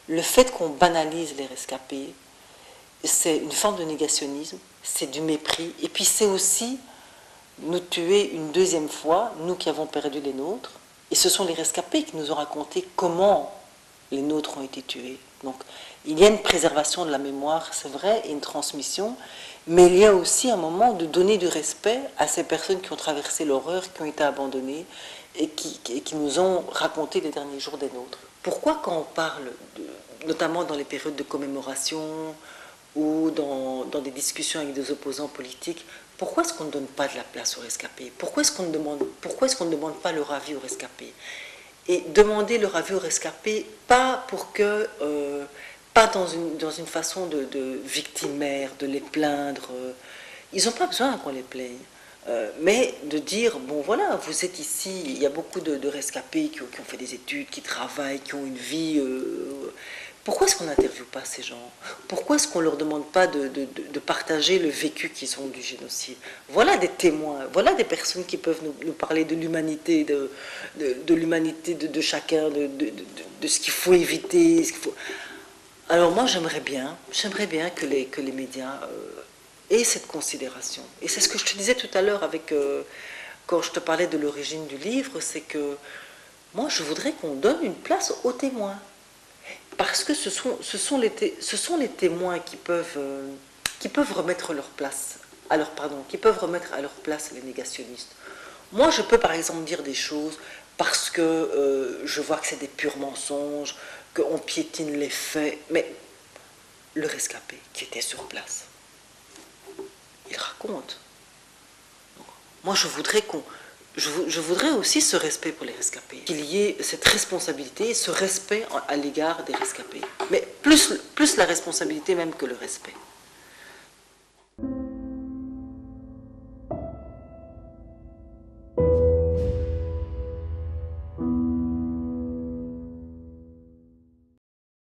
le fait qu'on banalise les rescapés, c'est une forme de négationnisme, c'est du mépris, et puis c'est aussi nous tuer une deuxième fois, nous qui avons perdu les nôtres, et ce sont les rescapés qui nous ont raconté comment les nôtres ont été tués. Donc il y a une préservation de la mémoire, c'est vrai, et une transmission, mais il y a aussi un moment de donner du respect à ces personnes qui ont traversé l'horreur, qui ont été abandonnées, et qui nous ont raconté les derniers jours des nôtres. Pourquoi quand on parle, notamment dans les périodes de commémoration, ou dans des discussions avec des opposants politiques, pourquoi est-ce qu'on ne donne pas de la place aux rescapés? Pourquoi est-ce qu'on ne demande pas leur avis aux rescapés? Et demander leur avis aux rescapés, pas pour que, pas dans une façon de victimaire, de les plaindre. Ils n'ont pas besoin qu'on les plaigne. Mais de dire, bon voilà, vous êtes ici, il y a beaucoup de rescapés qui ont fait des études, qui travaillent, qui ont une vie. Pourquoi est-ce qu'on n'interviewe pas ces gens? Pourquoi est-ce qu'on ne leur demande pas de partager le vécu qu'ils ont du génocide? Voilà des témoins, voilà des personnes qui peuvent nous parler de l'humanité, de l'humanité de chacun, de ce qu'il faut éviter. Alors moi j'aimerais bien que les médias aient cette considération. Et c'est ce que je te disais tout à l'heure quand je te parlais de l'origine du livre, c'est que moi je voudrais qu'on donne une place aux témoins. Parce que ce sont les témoins qui peuvent remettre qui peuvent remettre à leur place les négationnistes. Moi, je peux par exemple dire des choses parce que je vois que c'est des purs mensonges, qu'on piétine les faits, mais le rescapé qui était sur place, il raconte. Moi, je voudrais aussi ce respect pour les rescapés, qu'il y ait cette responsabilité, ce respect à l'égard des rescapés. Mais plus la responsabilité même que le respect.